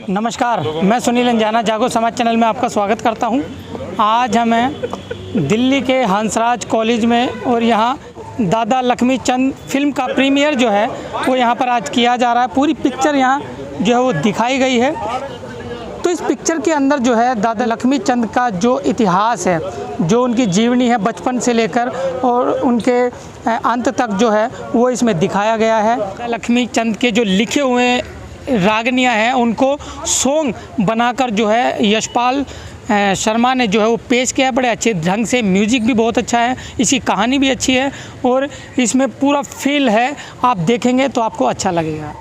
नमस्कार, मैं सुनील अंजाना जागो समाज चैनल में आपका स्वागत करता हूं। आज हम हैं दिल्ली के हंसराज कॉलेज में और यहाँ दादा लक्ष्मी चंद फिल्म का प्रीमियर जो है वो यहाँ पर आज किया जा रहा है। पूरी पिक्चर यहाँ जो है वो दिखाई गई है। तो इस पिक्चर के अंदर जो है दादा लक्ष्मी चंद का जो इतिहास है, जो उनकी जीवनी है बचपन से लेकर और उनके अंत तक जो है वो इसमें दिखाया गया है। दादा लक्ष्मी चंद के जो लिखे हुए रागनियाँ हैं उनको सॉन्ग बनाकर जो है यशपाल शर्मा ने जो है वो पेश किया है बड़े अच्छे ढंग से। म्यूज़िक भी बहुत अच्छा है, इसकी कहानी भी अच्छी है और इसमें पूरा फील है। आप देखेंगे तो आपको अच्छा लगेगा।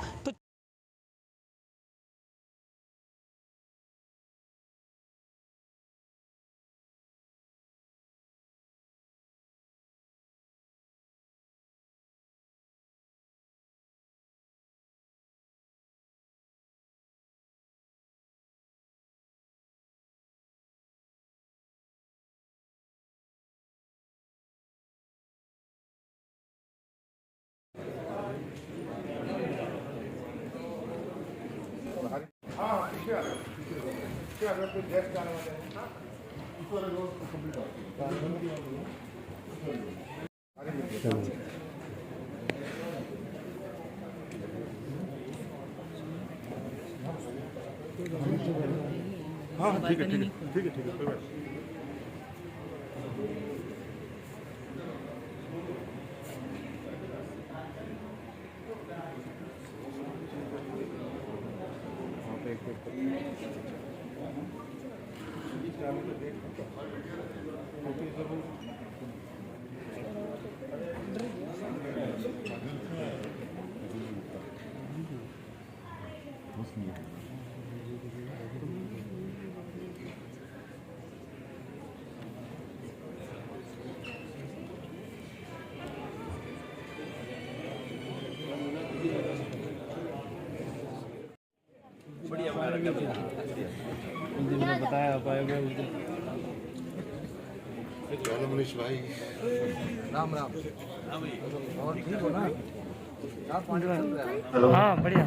हाँ ठीक है कोई बात। बताया पाएगा चलो मनीष भाई, राम राम। और ठीक हो ना? हेलो, हाँ बढ़िया।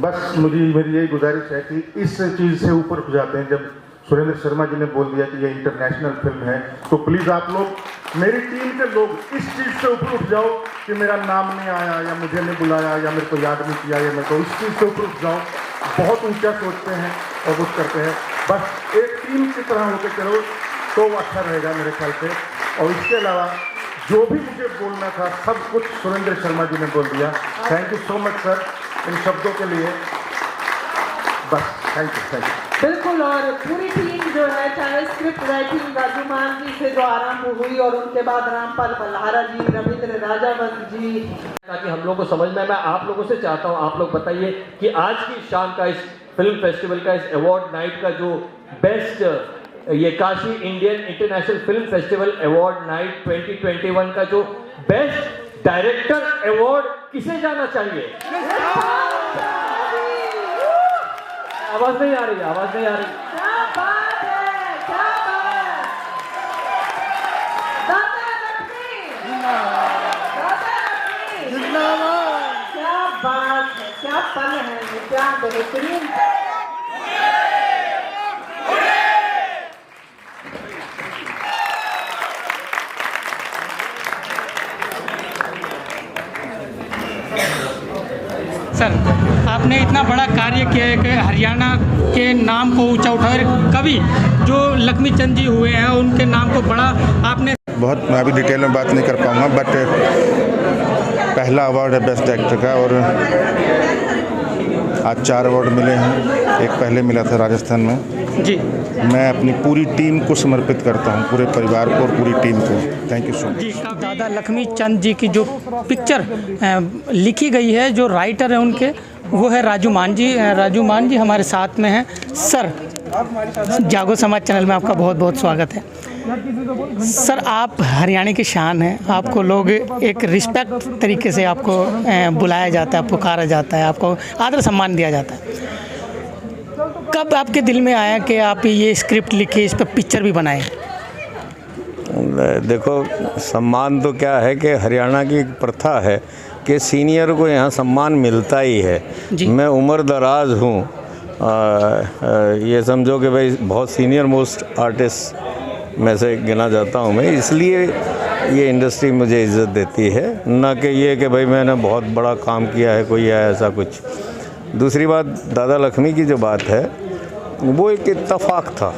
बस मेरी यही गुजारिश है कि इस चीज़ से ऊपर उठ जाते हैं। जब सुरेंद्र शर्मा जी ने बोल दिया कि ये इंटरनेशनल फिल्म है, तो प्लीज़ आप लोग मेरी टीम के लोग इस चीज़ से ऊपर उठ जाओ कि मेरा नाम नहीं आया या मुझे नहीं बुलाया या मेरे को याद नहीं किया या मेरे को इस चीज़ से ऊपर उठ जाओ। बहुत ऊंचा सोचते हैं और कुछ करते हैं। बस एक टीम की तरह होकर चलो तो अच्छा रहेगा मेरे ख्याल से। और इसके अलावा जो भी मुझे बोलना था सब कुछ सुरेंद्र शर्मा जी ने बोल दिया। Thank you so much sir इन शब्दों के लिए। बस थैंक यू। बिल्कुल। और पूरी टीम जो है, चाहे स्क्रिप्ट राइटिंग राजू मान जी से जो आरंभ हुई और उनके बाद रामपाल बल्हारा जी, रविंद्र राजावंत जी, ताकि हम लोग को समझ में। मैं आप लोगों से चाहता हूं आप लोग बताइए कि आज की शाम का इस फिल्म फेस्टिवल का, इस अवार्ड नाइट का जो बेस्ट, ये Kashi Indian international film festival award night 2021 का जो बेस्ट डायरेक्टर अवार्ड किसे जाना चाहिए? आवाज नहीं आ रही, आवाज नहीं आ रही। क्या बात है, क्या बात। दादा लक्ष्मी, क्या बात है, क्या पल है, क्या बेहतरीन। सर, आपने इतना बड़ा कार्य किया है कि हरियाणा के नाम को ऊंचा उठाया। कवि जो लक्ष्मी चंद जी हुए हैं उनके नाम को बड़ा आपने बहुत, मैं अभी डिटेल में बात नहीं कर पाऊंगा, बट पहला अवार्ड है बेस्ट एक्टर का और आज 4 अवार्ड मिले हैं। एक पहले मिला था राजस्थान में जी। मैं अपनी पूरी टीम को समर्पित करता हूं, पूरे परिवार को और पूरी टीम को। Thank you so much. दादा लक्ष्मी चंद जी की जो पिक्चर लिखी गई है, जो राइटर है उनके, वो है राजू मान जी। राजू मान जी हमारे साथ में हैं। सर, जागो समाज चैनल में आपका बहुत बहुत स्वागत है। सर, आप हरियाणा की शान हैं। आपको लोग एक रिस्पेक्ट तरीके से आपको बुलाया जाता है, पुकारा जाता है, आपको आदर सम्मान दिया जाता है। कब आपके दिल में आया कि आप ये स्क्रिप्ट लिखे, इस पर पिक्चर भी बनाएं? देखो, सम्मान तो क्या है कि हरियाणा की एक प्रथा है कि सीनियर को यहाँ सम्मान मिलता ही है। मैं उम्र दराज हूँ ये समझो कि भाई बहुत सीनियर मोस्ट आर्टिस्ट में से गिना जाता हूँ मैं, इसलिए ये इंडस्ट्री मुझे इज़्ज़त देती है, ना कि ये कि भाई मैंने बहुत बड़ा काम किया है कोई है ऐसा कुछ। दूसरी बात, दादा लक्ष्मी की जो बात है वो एक इत्तेफाक था,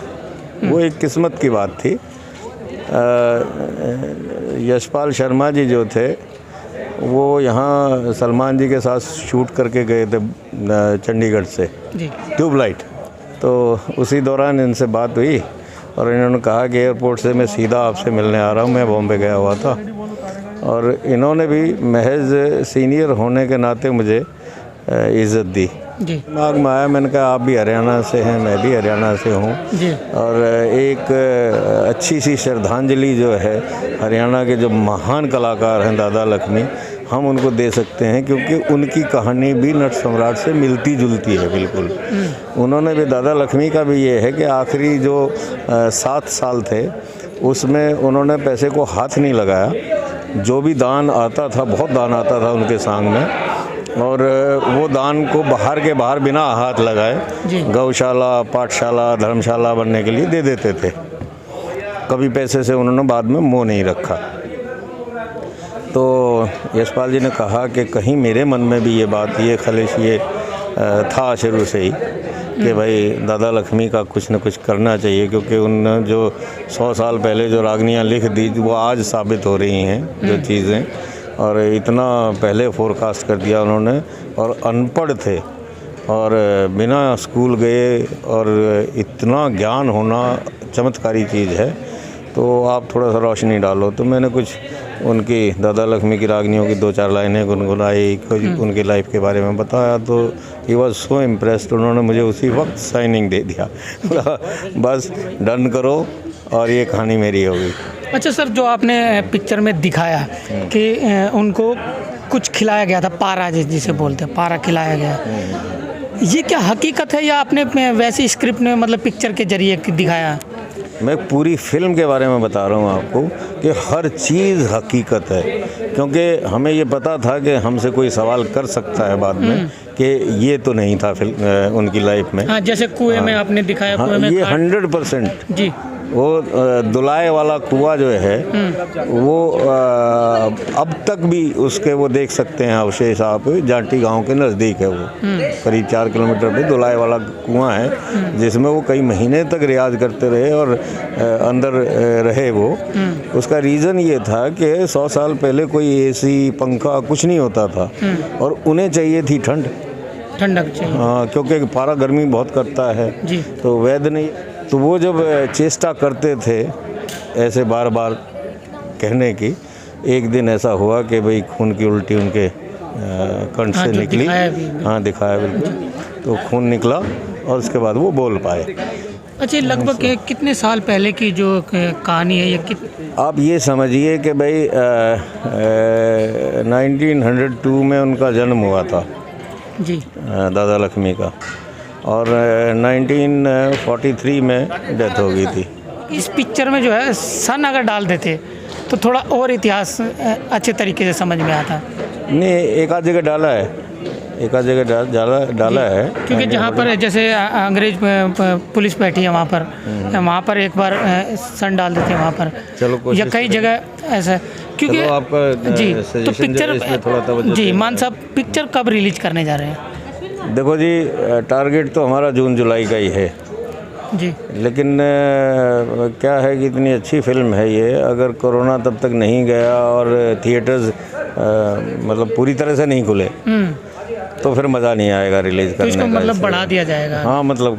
वो एक किस्मत की बात थी। यशपाल शर्मा जी जो थे वो यहाँ सलमान जी के साथ शूट करके गए थे चंडीगढ़ से ट्यूबलाइट, तो उसी दौरान इनसे बात हुई और इन्होंने कहा कि एयरपोर्ट से मैं सीधा आपसे मिलने आ रहा हूँ, मैं बॉम्बे गया हुआ था। और इन्होंने भी महज सीनियर होने के नाते मुझे इज़्ज़त दी। दिमाग में आया, मैंने कहा आप भी हरियाणा से हैं, मैं भी हरियाणा से हूँ, और एक अच्छी सी श्रद्धांजलि जो है हरियाणा के जो महान कलाकार हैं दादा लक्ष्मी, हम उनको दे सकते हैं, क्योंकि उनकी कहानी भी नट सम्राट से मिलती जुलती है बिल्कुल। उन्होंने भी, दादा लक्ष्मी का भी ये है कि आखिरी जो 7 साल थे उसमें उन्होंने पैसे को हाथ नहीं लगाया, जो भी दान आता था, बहुत दान आता था उनके सांग में, और वो दान को बाहर के बाहर बिना हाथ लगाए गौशाला, पाठशाला, धर्मशाला बनने के लिए दे देते थे। कभी पैसे से उन्होंने बाद में मोह नहीं रखा। तो यशपाल जी ने कहा कि कहीं मेरे मन में भी ये बात, ये ख्वाहिश ये था शुरू से ही कि भाई दादा लक्ष्मी का कुछ न कुछ करना चाहिए, क्योंकि उन जो 100 साल पहले जो रागनियाँ लिख दी वो आज साबित हो रही हैं जो चीज़ें, और इतना पहले फोरकास्ट कर दिया उन्होंने, और अनपढ़ थे और बिना स्कूल गए, और इतना ज्ञान होना चमत्कारी चीज़ है। तो आप थोड़ा सा रोशनी डालो। तो मैंने कुछ उनकी दादा लक्ष्मी की रागनियों की 2-4 लाइनें गुनगुनाई, उनकी लाइफ के बारे में बताया, तो ही वॉज सो इम्प्रेस्ड। उन्होंने मुझे उसी वक्त साइनिंग दे दिया बस डन करो और ये कहानी मेरी होगी। अच्छा सर, जो आपने पिक्चर में दिखाया कि उनको कुछ खिलाया गया था, पारा जिसे बोलते हैं, पारा खिलाया गया, ये क्या हकीकत है या आपने वैसी स्क्रिप्ट में मतलब पिक्चर के जरिए दिखाया? मैं पूरी फिल्म के बारे में बता रहा हूँ आपको कि हर चीज़ हकीकत है, क्योंकि हमें ये पता था कि हमसे कोई सवाल कर सकता है बाद में कि ये तो नहीं था फिल्म उनकी लाइफ में। हाँ, जैसे कुएं में आपने दिखाया, कुएं में ये 100% जी, वो दुलाए वाला कुआं जो है वो अब तक भी उसके वो देख सकते हैं अवशेष आप, जाटी गांव के नज़दीक है वो, करीब 4 किलोमीटर पे दुलाए वाला कुआं है, जिसमें वो कई महीने तक रियाज करते रहे और अंदर रहे वो। उसका रीज़न ये था कि 100 साल पहले कोई एसी पंखा कुछ नहीं होता था, और उन्हें चाहिए थी ठंडक चाहिए। हाँ, क्योंकि पारा गर्मी बहुत करता है जी, तो वैद नहीं, तो वो जब चेष्टा करते थे ऐसे बार बार कहने की, एक दिन ऐसा हुआ कि भाई खून की उल्टी उनके कंठ से निकली। हाँ, दिखाया बिल्कुल, तो खून निकला और उसके बाद वो बोल पाए। अच्छा, लगभग कितने साल पहले की जो कहानी है ये? आप ये समझिए कि भाई 1902 में उनका जन्म हुआ था जी, दादा लक्ष्मी का, और 1943 में डेथ हो गई थी। इस पिक्चर में जो है सन अगर डाल देते तो थोड़ा और इतिहास अच्छे तरीके से समझ में आता। नहीं, एक आध जगह डाला है, एक आध जगह डाला है, क्योंकि जहाँ पर जैसे अंग्रेज पुलिस बैठी है वहाँ पर एक बार सन डाल देते हैं वहाँ पर। चलो, या कई जगह ऐसा, क्योंकि आपका जी, तो पिक्चर थोड़ा जी, मान साहब पिक्चर कब रिलीज करने जा रहे हैं? देखो जी, टारगेट तो हमारा जून जुलाई का ही है जी, लेकिन क्या है कि इतनी अच्छी फिल्म है ये, अगर कोरोना तब तक नहीं गया और थिएटर्स मतलब पूरी तरह से नहीं खुले तो फिर मज़ा नहीं आएगा रिलीज़ करने का। मतलब बढ़ा दिया जाएगा। हाँ, मतलब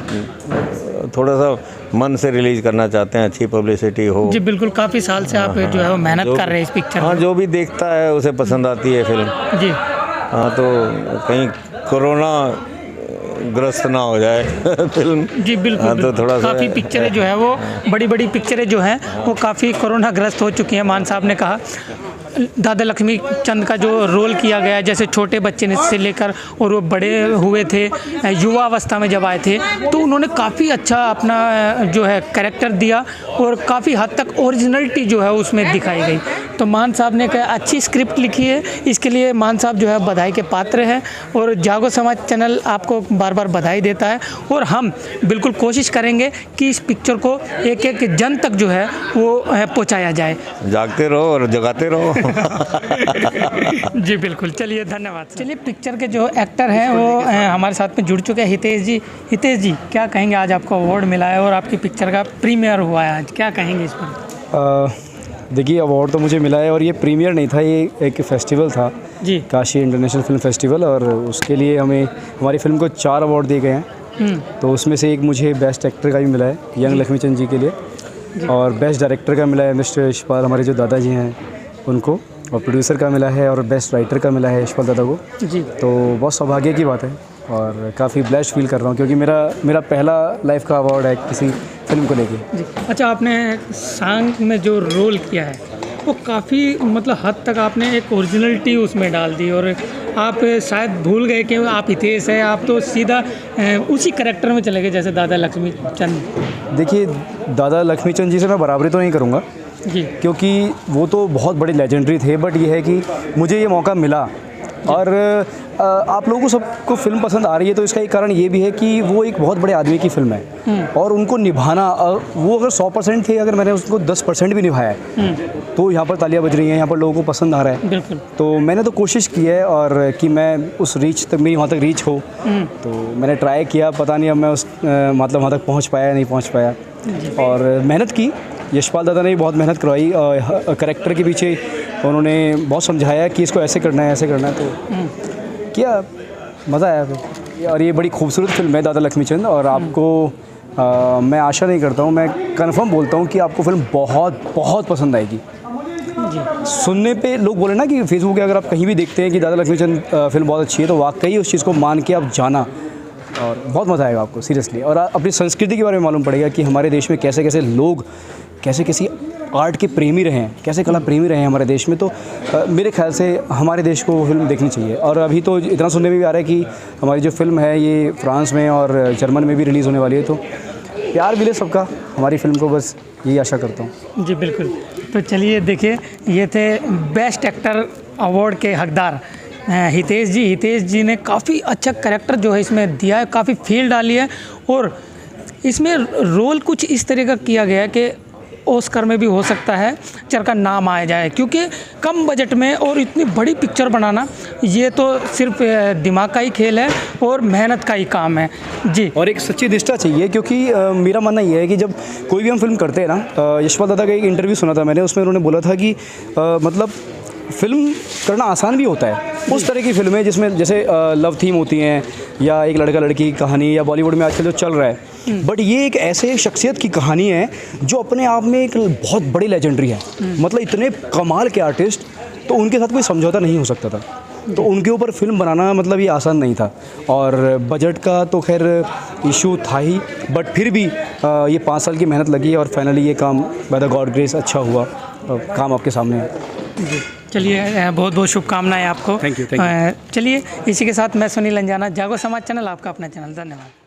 थोड़ा सा मन से रिलीज़ करना चाहते हैं, अच्छी पब्लिसिटी हो। जी बिल्कुल, काफ़ी साल से आप जो है वो मेहनत कर रहे हैं इस पिक्चर। हाँ, जो भी देखता है उसे पसंद आती है फिल्म जी। हाँ, तो कहीं कोरोना ग्रस्त ना हो जाए फिल्म। जी बिल्कुल, हाँ, तो थोड़ा काफ़ी पिक्चरें जो है वो बड़ी पिक्चरें जो हैं वो काफ़ी कोरोना ग्रस्त हो चुकी हैं। मान साहब ने कहा दादा लक्ष्मी चंद का जो रोल किया गया है, जैसे छोटे बच्चे ने से लेकर और वो बड़े हुए थे, युवा अवस्था में जब आए थे, तो उन्होंने काफ़ी अच्छा अपना जो है कैरेक्टर दिया और काफ़ी हद तक ओरिजिनलिटी जो है उसमें दिखाई गई। तो मान साहब ने एक अच्छी स्क्रिप्ट लिखी है, इसके लिए मान साहब जो है बधाई के पात्र हैं और जागो समाज चैनल आपको बार बार बधाई देता है और हम बिल्कुल कोशिश करेंगे कि इस पिक्चर को एक एक जन तक जो है वो पहुंचाया जाए। जागते रहो और जगाते रहो। जी बिल्कुल, चलिए धन्यवाद। चलिए पिक्चर के जो एक्टर हैं वो हमारे साथ में जुड़ चुके हैं, हितेश जी। हितेश जी, क्या कहेंगे, आज आपको अवार्ड मिला है और आपकी पिक्चर का प्रीमियर हुआ है, आज क्या कहेंगे इस पर? देखिए, अवार्ड तो मुझे मिला है और ये प्रीमियर नहीं था, ये एक फेस्टिवल था जी, काशी इंटरनेशनल फिल्म फेस्टिवल, और उसके लिए हमारी फिल्म को 4 अवार्ड दिए गए हैं। तो उसमें से एक मुझे बेस्ट एक्टर का भी मिला है यंग लक्ष्मीचंद जी के लिए, और बेस्ट डायरेक्टर का मिला है मिस्टर यशपाल, हमारे जो दादाजी हैं उनको, और प्रोड्यूसर का मिला है, और बेस्ट राइटर का मिला है यशपाल दादा को जी। तो बहुत सौभाग्य की बात है और काफ़ी ब्लेस्ड फील कर रहा हूँ क्योंकि मेरा पहला लाइफ का अवार्ड है किसी फिल्म को लेके जी। अच्छा, आपने सॉन्ग में जो रोल किया है वो काफ़ी मतलब हद तक आपने एक ओरिजिनलिटी उसमें डाल दी और आप शायद भूल गए कि आप हितेश है, आप तो सीधा उसी करेक्टर में चले गए जैसे दादा लक्ष्मीचंद। देखिए, दादा लक्ष्मीचंद जी से मैं बराबरी तो नहीं करूँगा जी, क्योंकि वो तो बहुत बड़े लेजेंडरी थे, बट ये है कि मुझे ये मौका मिला और आप लोगों को सबको फिल्म पसंद आ रही है तो इसका एक कारण ये भी है कि वो एक बहुत बड़े आदमी की फिल्म है और उनको निभाना, वो अगर 100% थे, अगर मैंने उसको 10% भी निभाया है तो यहाँ पर तालियां बज रही हैं, यहाँ पर लोगों को पसंद आ रहा है। बिल्कुल। तो मैंने तो कोशिश की है और कि मैं उस रीच तक, मेरी वहाँ तक रीच हो, तो मैंने ट्राई किया, पता नहीं अब मैं उस मतलब वहाँ तक पहुँच पाया नहीं पहुँच पाया, और मेहनत की। यशपाल दादा ने भी बहुत मेहनत करवाई, करेक्टर के पीछे उन्होंने बहुत समझाया कि इसको ऐसे करना है, ऐसे करना है, तो क्या मज़ा आया फिर। और ये बड़ी खूबसूरत फिल्म है दादा लक्ष्मीचंद, और आपको मैं आशा नहीं करता हूँ, मैं कंफर्म बोलता हूँ कि आपको फिल्म बहुत बहुत पसंद आएगी। सुनने पे लोग बोले ना कि फेसबुक पे अगर आप कहीं भी देखते हैं कि दादा लक्ष्मीचंद फिल्म बहुत अच्छी है, तो वाकई उस चीज़ को मान के आप जाना और बहुत मज़ा आएगा आपको सीरियसली। और अपनी संस्कृति के बारे में मालूम पड़ेगा कि हमारे देश में कैसे कैसे लोग कैसे आर्ट के प्रेमी रहे हैं, कैसे कला प्रेमी रहे हैं हमारे देश में। तो मेरे ख्याल से हमारे देश को फिल्म देखनी चाहिए। और अभी तो इतना सुनने में भी आ रहा है कि हमारी जो फिल्म है ये फ्रांस में और जर्मन में भी रिलीज़ होने वाली है, तो प्यार मिले सबका हमारी फिल्म को, बस यही आशा करता हूँ। जी बिल्कुल। तो चलिए देखिए, ये थे बेस्ट एक्टर अवार्ड के हकदार हितेश जी। हितेश जी ने काफ़ी अच्छा कैरेक्टर जो है इसमें दिया है, काफ़ी फील डाली है और इसमें रोल कुछ इस तरह का किया गया है कि ऑस्कर में भी हो सकता है पिक्चर का नाम आ जाए, क्योंकि कम बजट में और इतनी बड़ी पिक्चर बनाना ये तो सिर्फ दिमाग का ही खेल है और मेहनत का ही काम है जी। और एक सच्ची निष्ठा चाहिए, क्योंकि मेरा मानना ये है कि जब कोई भी हम फिल्म करते हैं ना, यशपाल दादा का एक इंटरव्यू सुना था मैंने, उसमें उन्होंने बोला था कि मतलब फिल्म करना आसान भी होता है। उस तरह की फिल्में जिसमें जैसे लव थीम होती हैं या एक लड़का लड़की की कहानी, या बॉलीवुड में आजकल जो चल रहा है, बट ये एक ऐसे शख्सियत की कहानी है जो अपने आप में एक बहुत बड़ी लेजेंडरी है। मतलब इतने कमाल के आर्टिस्ट, तो उनके साथ कोई समझौता नहीं हो सकता था, तो उनके ऊपर फिल्म बनाना मतलब ये आसान नहीं था। और बजट का तो खैर इशू था ही, बट फिर भी ये 5 साल की मेहनत लगी और फाइनली ये काम बाय द गॉड ग्रेस अच्छा हुआ, काम आपके सामने है। चलिए, बहुत बहुत शुभकामनाएं आपको। Thank you. चलिए, इसी के साथ मैं सुनील अंजाना, जागो समाज चैनल, आपका अपना चैनल। धन्यवाद।